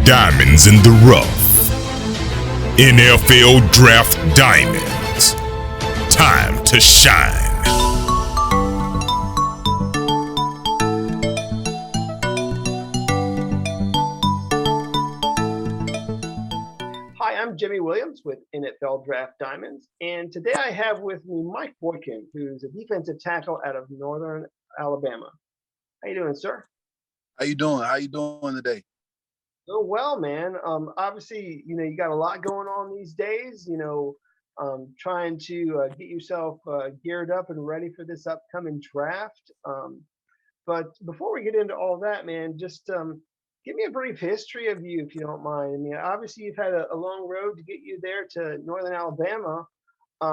diamonds in the rough. NFL Draft Diamonds. Time to shine. Hi, I'm Jimmy Williams with NFL Draft Diamonds, and today I have with me Mike Boykin, who's a defensive tackle out of Northern Alabama. How you doing, sir? How you doing? How you doing today? Doing well, man. Obviously, you got a lot going on these days. Trying to get yourself geared up and ready for this upcoming draft. But before we get into all that, man, just give me a brief history of you, if you don't mind. I mean, obviously, you've had a long road to get you there to Northern Alabama. I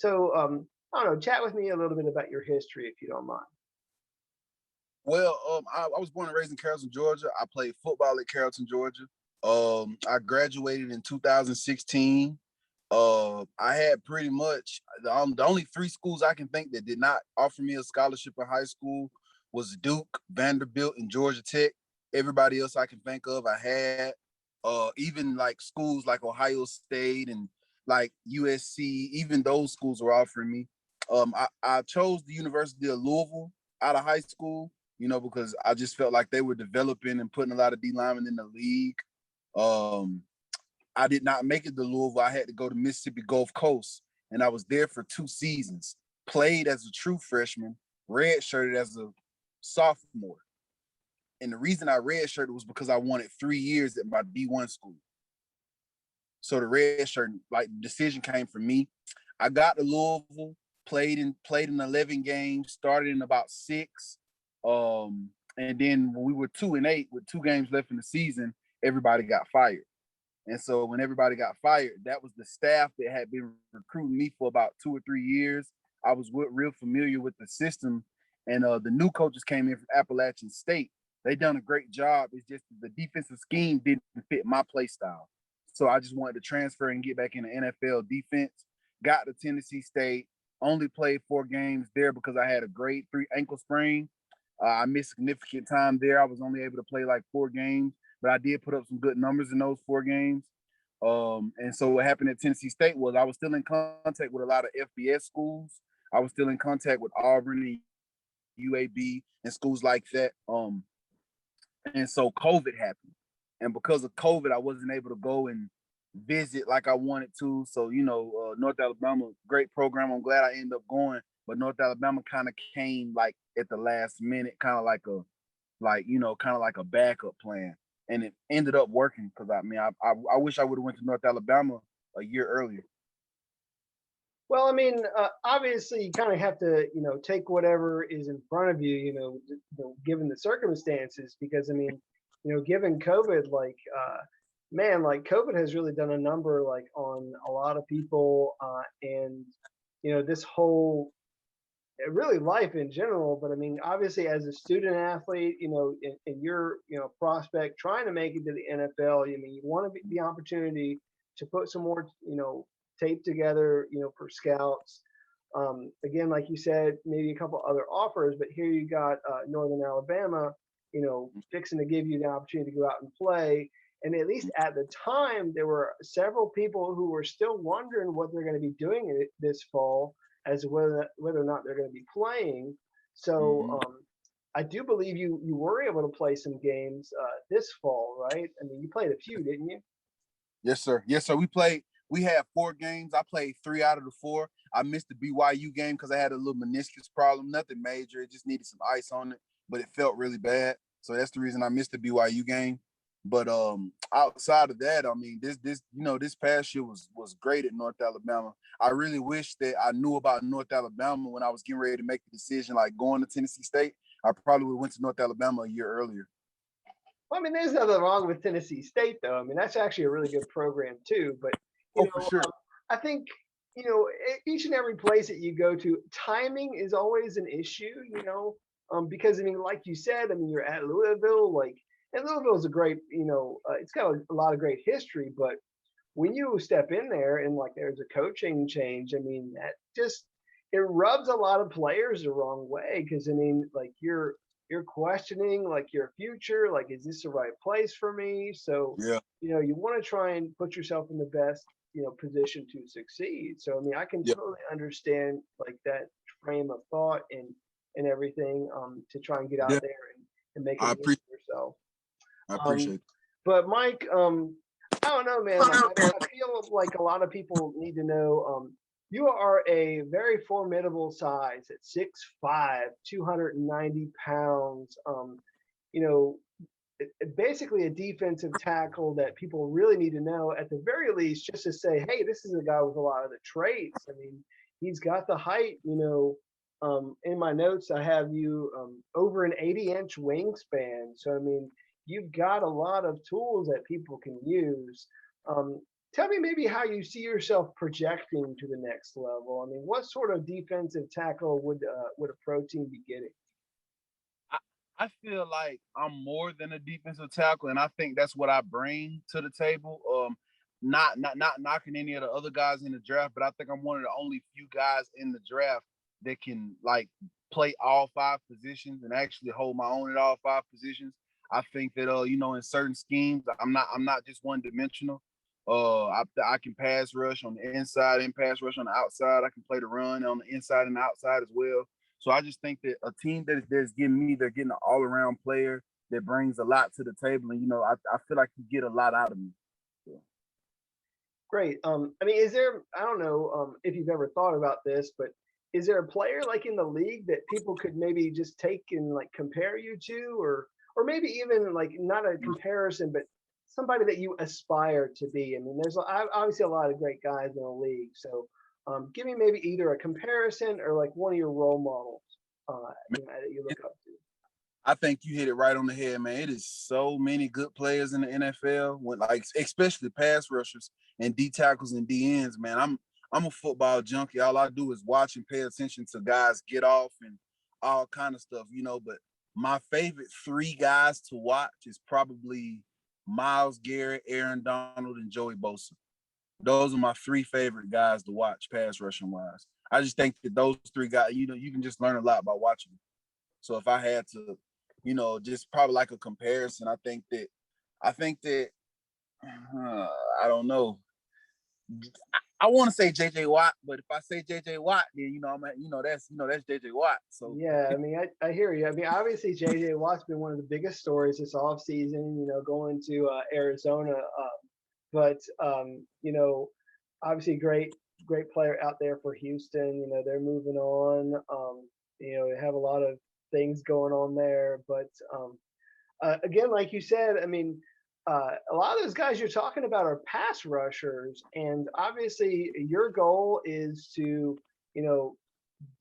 don't know, chat with me a little bit about your history, if you don't mind. Well, I was born and raised in Carrollton, Georgia. I played football at Carrollton, Georgia. I graduated in 2016. I had pretty much the only three schools I can think that did not offer me a scholarship in high school was Duke, Vanderbilt, and Georgia Tech. Everybody else I can think of, I had. Even like schools like Ohio State and like USC, even those schools were offering me. I chose the University of Louisville out of high school, because I just felt like they were developing and putting a lot of D linemen in the league. I did not make it to Louisville. I had to go to Mississippi Gulf Coast, and I was there for 2 seasons. Played as a true freshman, redshirted as a sophomore. And the reason I redshirted was because I wanted 3 years at my D1 school. So the redshirt, decision came from me. I got to Louisville, played in 11 games, started in about 6. And then when we were 2-8 with 2 games left in the season, everybody got fired. And so when everybody got fired, that was the staff that had been recruiting me for about 2 or 3 years. I was real familiar with the system, and the new coaches came in from Appalachian State. They done a great job. It's just the defensive scheme didn't fit my play style. So I just wanted to transfer and get back in the NFL defense. Got to Tennessee State, only played 4 games there because I had a grade 3 ankle sprain. I missed significant time there. I was only able to play like 4 games, but I did put up some good numbers in those 4 games. And so what happened at Tennessee State was I was still in contact with a lot of FBS schools. I was still in contact with Auburn and UAB and schools like that. And so COVID happened. And because of COVID, I wasn't able to go and visit like I wanted to. So, North Alabama, great program. I'm glad I ended up going. But North Alabama kind of came like at the last minute, kind of like a backup plan. And it ended up working because I wish I would have went to North Alabama a year earlier. Well, I mean, obviously, you kind of have to, take whatever is in front of you, given the circumstances, because, I mean, given COVID, COVID has really done a number, on a lot of people, and, this whole, really life in general. But I mean, obviously, as a student athlete, in your, prospect trying to make it to the NFL, I mean, you want the opportunity to put some more, tape together, for scouts. Again, like you said, maybe a couple other offers, but here you got Northern Alabama, fixing to give you the opportunity to go out and play. And at least at the time, there were several people who were still wondering what they're going to be doing this fall, as whether or not they're going to be playing. So I do believe you were able to play some games this fall, right? I mean, you played a few, didn't you? Yes, sir. Yes, sir. We had 4 games. I played 3 out of the 4. I missed the BYU game because I had a little meniscus problem. Nothing major. It just needed some ice on it, but it felt really bad. So that's the reason I missed the BYU game. But outside of that, I mean, this past year was great at North Alabama. I really wish that I knew about North Alabama when I was getting ready to make the decision, like going to Tennessee State. I probably would have went to North Alabama a year earlier. Well, I mean, there's nothing wrong with Tennessee State, though. I mean, that's actually a really good program too. But for sure. I think each and every place that you go to, timing is always an issue. Because I mean, like you said, I mean, you're at Louisville, and Louisville is a great, it's got a lot of great history. But when you step in there and there's a coaching change, I mean, it rubs a lot of players the wrong way, because I mean, you're you're questioning like your future, like, is this the right place for me? So, Yeah. you want to try and put yourself in the best, position to succeed. So, I mean, I can Yeah. totally understand like that frame of thought and everything, to try and get out Yeah. there and make a I name appreciate for yourself. I Um, appreciate but Mike, I don't know, man. Like, I feel like a lot of people need to know. You are a very formidable size at 6'5", 290 pounds. You know, basically a defensive tackle that people really need to know at the very least, just to say, hey, this is a guy with a lot of the traits. I mean, he's got the height. In my notes, I have you over an 80-inch wingspan. So I mean, you've got a lot of tools that people can use. Um, Tell me maybe how you see yourself projecting to the next level. I mean, what sort of defensive tackle would a pro team be getting? I feel like I'm more than a defensive tackle, and I think that's what I bring to the table. Not knocking any of the other guys in the draft, but I think I'm one of the only few guys in the draft that can like play all five positions and actually hold my own at all five positions. I think that in certain schemes, I'm not just one dimensional. I can pass rush on the inside and pass rush on the outside. I can play the run on the inside and the outside as well. So I just think that a team that's getting me, they're getting an all-around player that brings a lot to the table. And, I feel like you get a lot out of me. So. Great. I mean, is there, I don't know if you've ever thought about this, but is there a player like in the league that people could maybe just take and like compare you to, or maybe even like not a comparison, but somebody that you aspire to be? I mean, there's obviously a lot of great guys in the league. So give me maybe either a comparison or like one of your role models that you look up to. I think you hit it right on the head, man. It is so many good players in the NFL, especially pass rushers and D tackles and D ends, man. I'm a football junkie. All I do is watch and pay attention to guys get off and all kind of stuff, But my favorite three guys to watch is probably Myles Garrett, Aaron Donald, and Joey Bosa. Those are my three favorite guys to watch pass rushing wise. I just think that those three guys, you can just learn a lot by watching them. So if I had to, just probably like a comparison, I think that I don't know. I want to say JJ Watt, but if I say JJ Watt, then that's JJ Watt. So Yeah, I mean, I hear you. I mean, obviously JJ Watt's been one of the biggest stories this offseason, going to Arizona. But obviously great player out there for Houston. They're moving on. They have a lot of things going on there. But again, like you said, I mean, a lot of those guys you're talking about are pass rushers, and obviously your goal is to,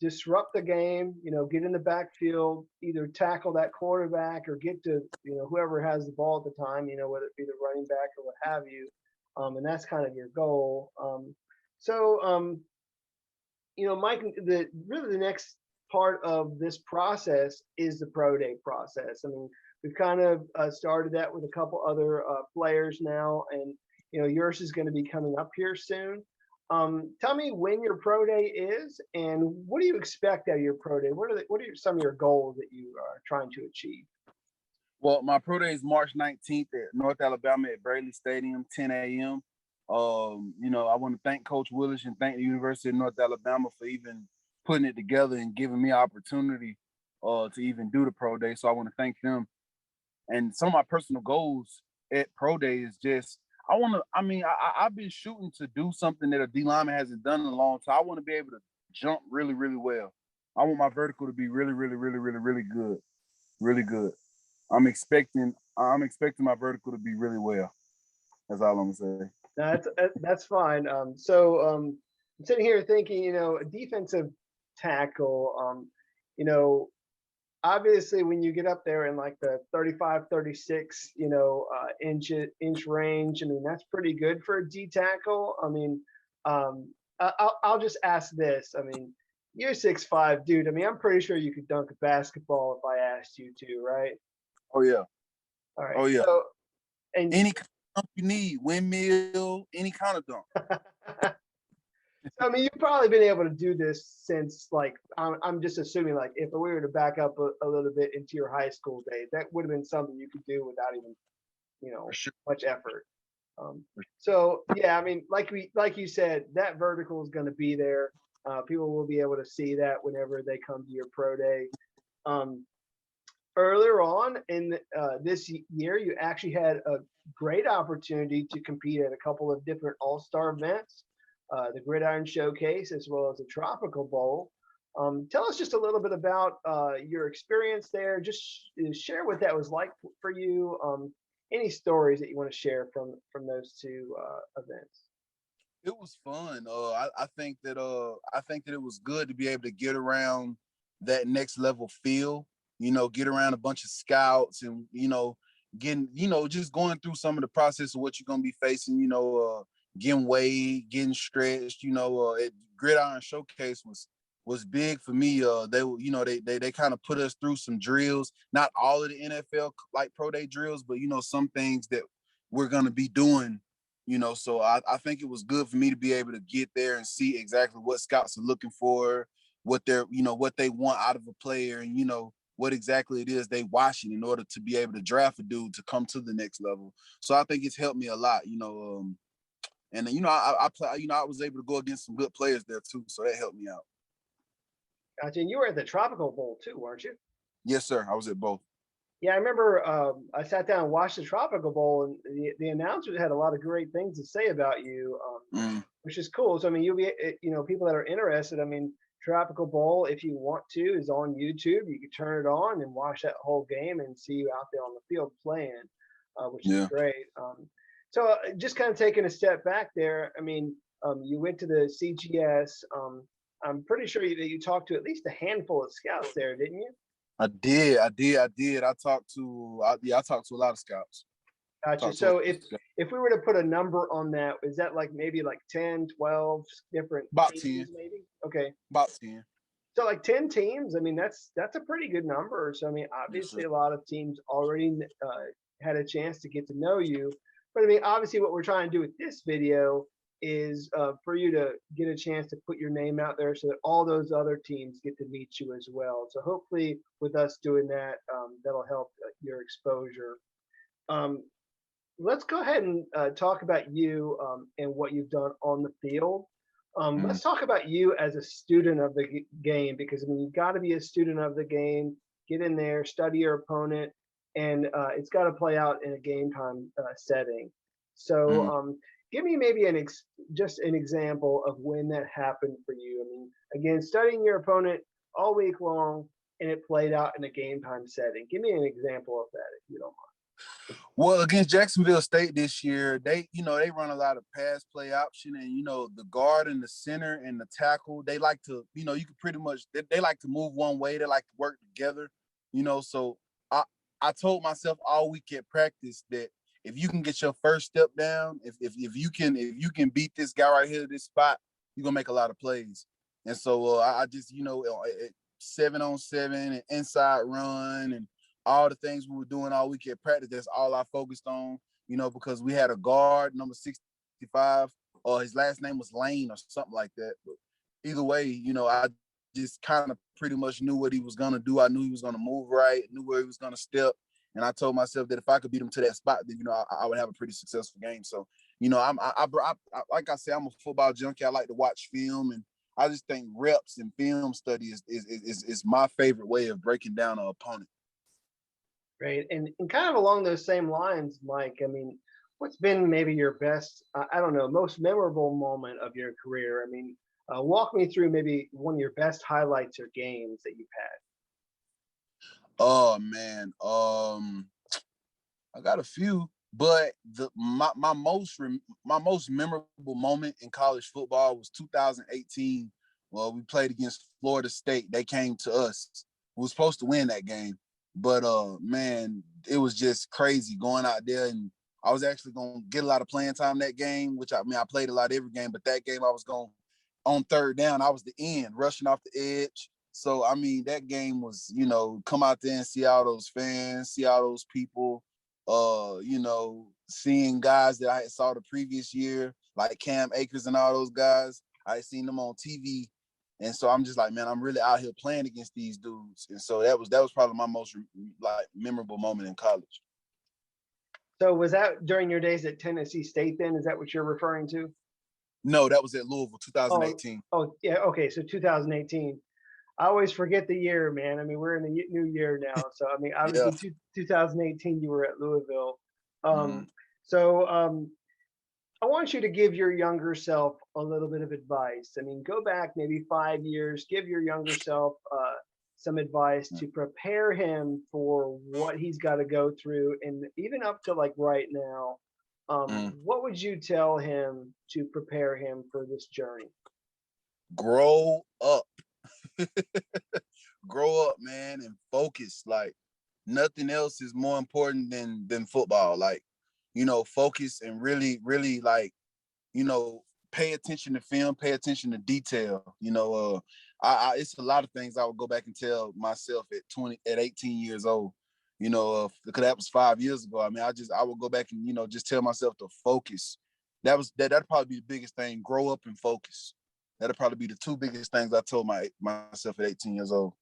disrupt the game, get in the backfield, either tackle that quarterback or get to, whoever has the ball at the time, whether it be the running back or what have you. And that's kind of your goal. Mike, the next part of this process is the pro day process. I mean, we've kind of started that with a couple other players now, and yours is going to be coming up here soon. Tell me when your pro day is, and what do you expect out of your pro day? What are some of your goals that you are trying to achieve? Well, my pro day is March 19th at North Alabama at Braley Stadium, 10 a.m. I want to thank Coach Willis and thank the University of North Alabama for even putting it together and giving me opportunity to even do the pro day. So I want to thank them. And some of my personal goals at pro day is just I've been shooting to do something that a D lineman hasn't done in a long time. I want to be able to jump really, really well. I want my vertical to be really, really, really, really, really good. Really good. I'm expecting my vertical to be really well. That's all I'm gonna say. That's fine. I'm sitting here thinking, a defensive tackle, obviously when you get up there in like the 35, 36, inch range, I mean, that's pretty good for a D tackle. I mean, I'll just ask this. I mean, you're 6'5", dude. I mean, I'm pretty sure you could dunk a basketball if I asked you to, right? Oh yeah. All right. Oh yeah. So, and any kind of dunk you need, windmill, any kind of dunk. I mean, you've probably been able to do this since, like, I'm just assuming, like, if we were to back up a little bit into your high school days, that would have been something you could do without even, For sure. much effort. For sure. So yeah, I mean, like you said, that vertical is going to be there. People will be able to see that whenever they come to your pro day. Um, Earlier on in this year, you actually had a great opportunity to compete at a couple of different all-star events, the Gridiron Showcase as well as the Tropical Bowl. Tell us just a little bit about your experience there. Just share what that was like for you. Any stories that you want to share from those two events? It was fun. I think that it was good to be able to get around that next level feel. Get around a bunch of scouts and getting just going through some of the process of what you're gonna be facing. Getting weighed, getting stretched. At Gridiron Showcase was big for me. They kind of put us through some drills. Not all of the NFL like pro day drills, but some things that we're gonna be doing. So I think it was good for me to be able to get there and see exactly what scouts are looking for, what what they want out of a player, and what exactly it is they watching in order to be able to draft a dude to come to the next level. So I think it's helped me a lot. And I play. I was able to go against some good players there too, so that helped me out. Gotcha. And you were at the Tropical Bowl too, weren't you? Yes, sir. I was at both. Yeah, I remember I sat down and watched the Tropical Bowl, and the announcers had a lot of great things to say about you, which is cool. So I mean, you'll be, people that are interested. I mean, Tropical Bowl, if you want to, is on YouTube. You can turn it on and watch that whole game and see you out there on the field playing, which is Yeah. great. So just kind of taking a step back there. I mean, you went to the CGS. I'm pretty sure that you talked to at least a handful of scouts there, didn't you? I did. I talked to a lot of scouts. Gotcha. Talked to a So lot of scouts. if we were to put a number on that, is that like maybe like 10, 12 different About teams 10. maybe? Okay. About 10. So like 10 teams, I mean that's a pretty good number. So I mean Yes, sir. obviously a lot of teams already had a chance to get to know you. But I mean obviously what we're trying to do with this video is for you to get a chance to put your name out there so that all those other teams get to meet you as well. So hopefully with us doing that, that'll help your exposure. Um, let's go ahead and talk about you and what you've done on the field. Mm. Let's talk about you as a student of the game, because I mean you've got to be a student of the game. Get in there, study your opponent, and it's got to play out in a game time setting. So, Mm. give me maybe just an example of when that happened for you. I mean, again, studying your opponent all week long, and it played out in a game time setting. Give me an example of that, if you don't mind. Well, against Jacksonville State this year, they run a lot of pass play option, and the guard and the center and the tackle, they like to, you can pretty much they like to move one way, they like to work together, so I told myself all week at practice that if you can get your first step down, if you can beat this guy right here at this spot, you're gonna make a lot of plays. And so I just 7-on-7 and inside run and all the things we were doing all week at practice, that's all I focused on, because we had a guard, number 65, or his last name was Lane or something like that. But either way, I just kind of pretty much knew what he was going to do. I knew he was going to move right, knew where he was going to step. And I told myself that if I could beat him to that spot, then, I would have a pretty successful game. So, like I said, I'm a football junkie. I like to watch film, and I just think reps and film study is my favorite way of breaking down an opponent. Right. And kind of along those same lines, Mike, I mean, what's been maybe your best, I don't know, most memorable moment of your career? I mean, walk me through maybe one of your best highlights or games that you've had. Oh man, I got a few, but my most memorable moment in college football was 2018. Well, we played against Florida State. They came to us. We were supposed to win that game, but man, it was just crazy going out there, and I was actually gonna get a lot of playing time that game, which I played a lot every game, but that game I was going on third down. I was the end, rushing off the edge. So that game was, come out there and see all those fans, see all those people, seeing guys that I saw the previous year, like Cam Akers and all those guys. I seen them on TV. And so I'm just like, man, I'm really out here playing against these dudes. And so that was probably my most like memorable moment in college. So was that during your days at Tennessee State then? Is that what you're referring to? No, that was at Louisville, Oh, 2018. oh yeah, okay. So 2018. I always forget the year, man. I mean, we're in the new year now. So I mean, Yeah. obviously 2018 you were at Louisville. Mhm. So I want you to give your younger self a little bit of advice. I mean, go back maybe 5 years, give your younger self some advice to prepare him for what he's got to go through. And even up to like right now, what would you tell him to prepare him for this journey? Grow up. Grow up, man, and focus. Like nothing else is more important than football. Like, focus and really, really like, pay attention to film, pay attention to detail. It's a lot of things I would go back and tell myself at 18 years old. Because that was 5 years ago. I mean, I would go back and just tell myself to focus. That'd probably be the biggest thing. Grow up and focus. That'd probably be the two biggest things I told myself at 18 years old.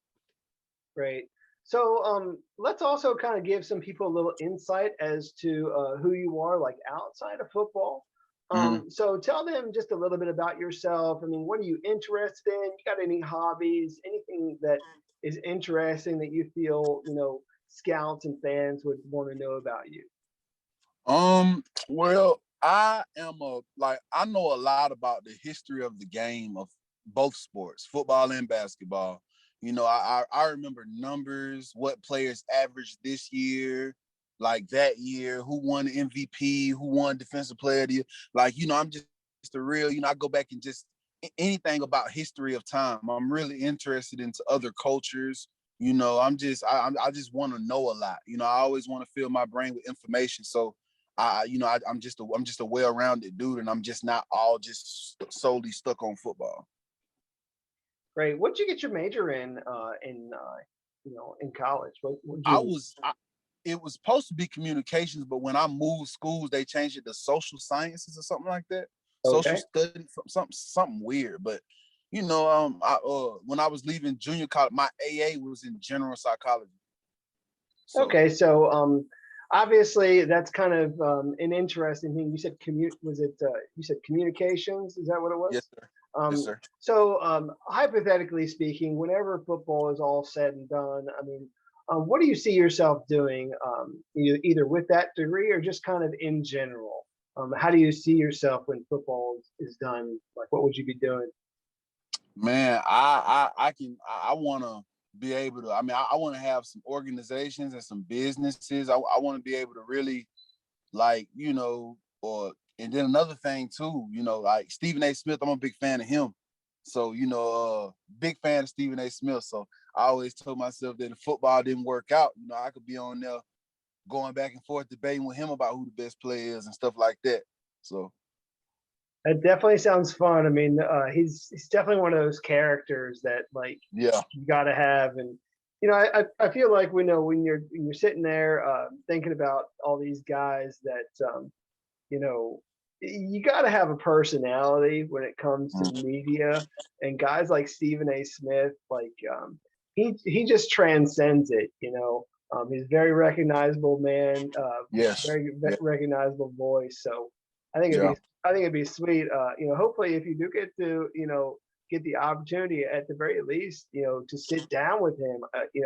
Great. So let's also kind of give some people a little insight as to who you are, like outside of football. So tell them just a little bit about yourself. I mean, what are you interested in? You got any hobbies? Anything that is interesting that you feel, scouts and fans would want to know about you? Well, I know a lot about the history of the game of both sports, football and basketball. I remember numbers, what players averaged this year, like that year, who won the MVP, who won Defensive Player of the Year. Like, I'm just a real, I go back and just anything about history of time. I'm really interested into other cultures. I just want to know a lot. I always want to fill my brain with information. So I'm just a well-rounded dude, and I'm just not all just solely stuck on football. Great. What'd you get your major in college? What'd you? It was supposed to be communications, but when I moved schools, they changed it to social sciences or something like that. Social Okay. studies, something weird. But when I was leaving junior college, my AA was in general psychology. So, Okay, so obviously that's kind of an interesting thing. You said you said communications? Is that what it was? yes, sir. Yes, sir. So hypothetically speaking, whenever football is all said and done, I mean, what do you see yourself doing, either with that degree or just kind of in general? How do you see yourself when football is done? Like, what would you be doing? Man, I want to be able to. I mean, I want to have some organizations and some businesses. I want to be able to really, like, and then another thing too, like Stephen A. Smith. I'm a big fan of him. So, big fan of Stephen A. Smith. So I always told myself that if football didn't work out, I could be on there going back and forth debating with him about who the best player is and stuff like that. So That definitely sounds fun. I mean, he's definitely one of those characters that like yeah, you got to have, and I feel like we know when you're sitting there thinking about all these guys that you know you got to have a personality when it comes to media, and guys like Stephen A. Smith, like he just transcends it. He's a very recognizable man, yes, very yeah, recognizable voice. So I think it'd yeah, be I think it'd be sweet. Hopefully, if you do get to, get the opportunity at the very least, to sit down with him,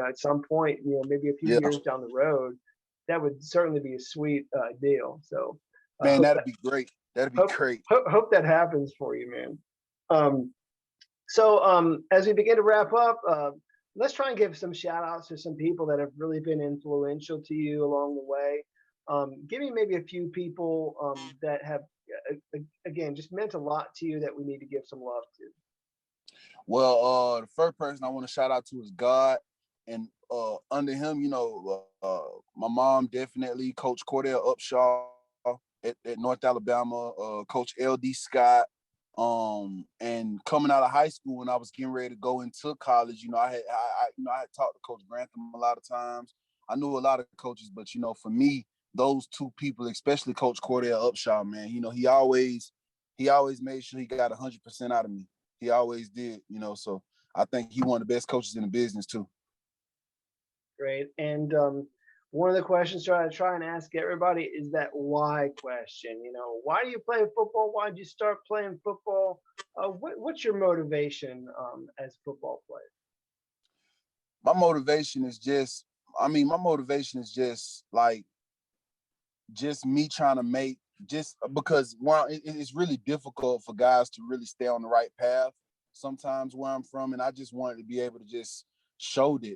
at some point, maybe a few yeah. years down the road, that would certainly be a sweet deal. So, Man, hope that'd that be great. That'd be hope, great. hope that happens for you, man. So, as we begin to wrap up, let's try and give some shout outs to some people that have really been influential to you along the way. Give me maybe a few people that have, again, just meant a lot to you that we need to give some love to. Well, the first person I want to shout out to is God, and under him, my mom definitely, Coach Cordell Upshaw at North Alabama, Coach L.D. Scott, and coming out of high school when I was getting ready to go into college, I had talked to Coach Grantham a lot of times. I knew a lot of coaches, but for me, those two people, especially Coach Cordell Upshaw, man, he always he always made sure he got 100% out of me. He always did, you know. So I think he one of the best coaches in the business too. Great. And one of the questions I try and ask everybody is that why question. You know, why do you play football? Why did you start playing football? What's your motivation as a football player? My motivation is just, my motivation is just like, just me trying to make, just because it's really difficult for guys to really stay on the right path sometimes where I'm from. And I just wanted to be able to just show that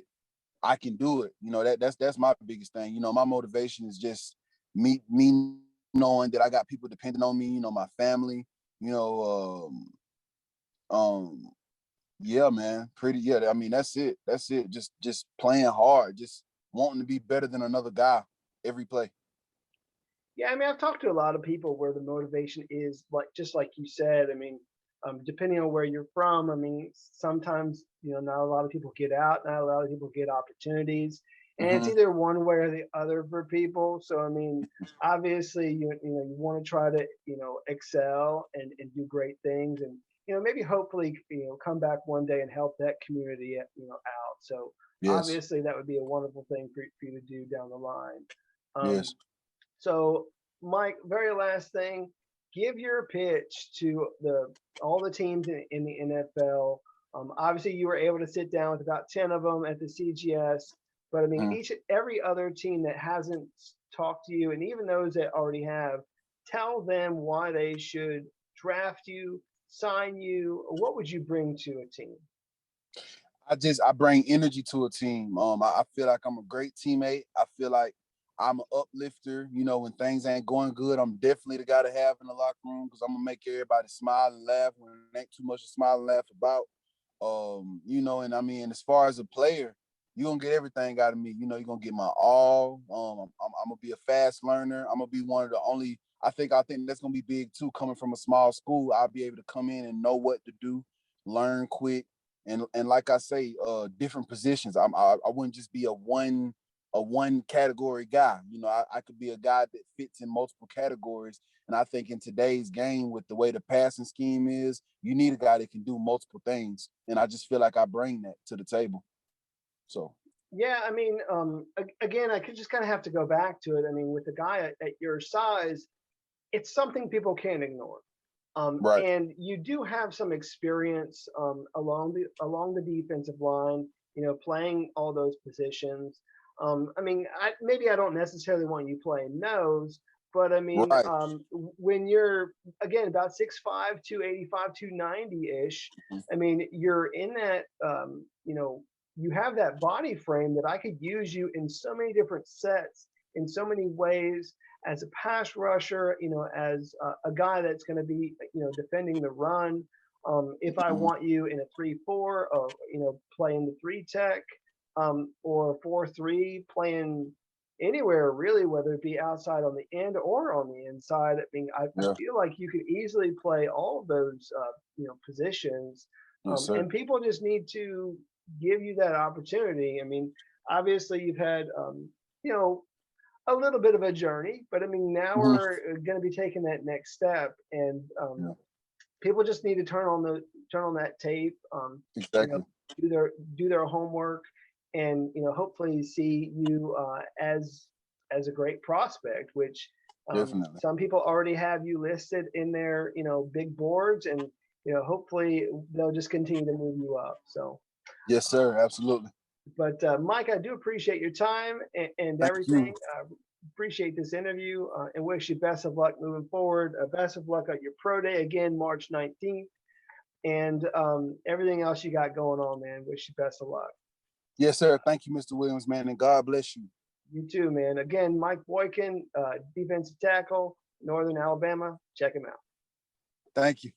I can do it. You know, that's my biggest thing. You know, my motivation is just me knowing that I got people depending on me, you know, my family, you know, yeah, man, yeah. I mean, that's it. Just playing hard, just wanting to be better than another guy every play. Yeah, I mean, I've talked to a lot of people where the motivation is like just like you said. I mean, depending on where you're from, I mean, sometimes not a lot of people get out, not a lot of people get opportunities, and it's either one way or the other for people. So I mean, obviously, you want to try to excel and do great things, and maybe hopefully come back one day and help that community out. So Yes. obviously, that would be a wonderful thing for you to do down the line. Yes. So, Mike, very last thing, give your pitch to all the teams in the NFL. Obviously, you were able to sit down with about 10 of them at the CGS, but I mean, every other team that hasn't talked to you, and even those that already have, tell them why they should draft you, sign you. What would you bring to a team? I bring energy to a team. I feel like I'm a great teammate. I feel like I'm an uplifter. You know, when things ain't going good, I'm definitely the guy to have in the locker room because I'm gonna make everybody smile and laugh when there ain't too much to smile and laugh about. And I mean, as far as a player, you're gonna get everything out of me. You know, you're gonna get my all. I'm gonna be a fast learner. I'm gonna be one of the only. I think that's gonna be big too. Coming from a small school, I'll be able to come in and know what to do, learn quick, and like I say, different positions. I wouldn't just be a one category guy. You know, I could be a guy that fits in multiple categories. And I think in today's game, with the way the passing scheme is, you need a guy that can do multiple things. And I just feel like I bring that to the table. So. Yeah, I mean, again, I could just kind of have to go back to it. I mean, with a guy at your size, it's something people can't ignore. Right. And you do have some experience along the defensive line, playing all those positions. I mean, maybe I don't necessarily want you playing nose, but I mean, Right. when you're again about 6'5", 285, 290-ish, I mean, you're in that, you have that body frame that I could use you in so many different sets, in so many ways, as a pass rusher, as a guy that's going to be, defending the run. If I want you in a 3-4, playing the 3 tech, or 4-3, playing anywhere really, whether it be outside on the end or on the inside. I mean, I feel like you could easily play all of those, positions. Yes, and people just need to give you that opportunity. I mean, obviously you've had, a little bit of a journey, but I mean, now we're going to be taking that next step, and people just need to turn on that tape, exactly. Do their homework, and hopefully see you as a great prospect, which Definitely. some people already have you listed in their big boards, and hopefully they'll just continue to move you up. So yes, sir, absolutely. But Mike, I do appreciate your time and everything. Appreciate this interview, and wish you best of luck moving forward. Best of luck at your pro day again, March 19th, and everything else you got going on, man. Wish you best of luck. Yes, sir. Thank you, Mr. Williams, man, and God bless you. You too, man. Again, Mike Boykin, defensive tackle, Northern Alabama. Check him out. Thank you.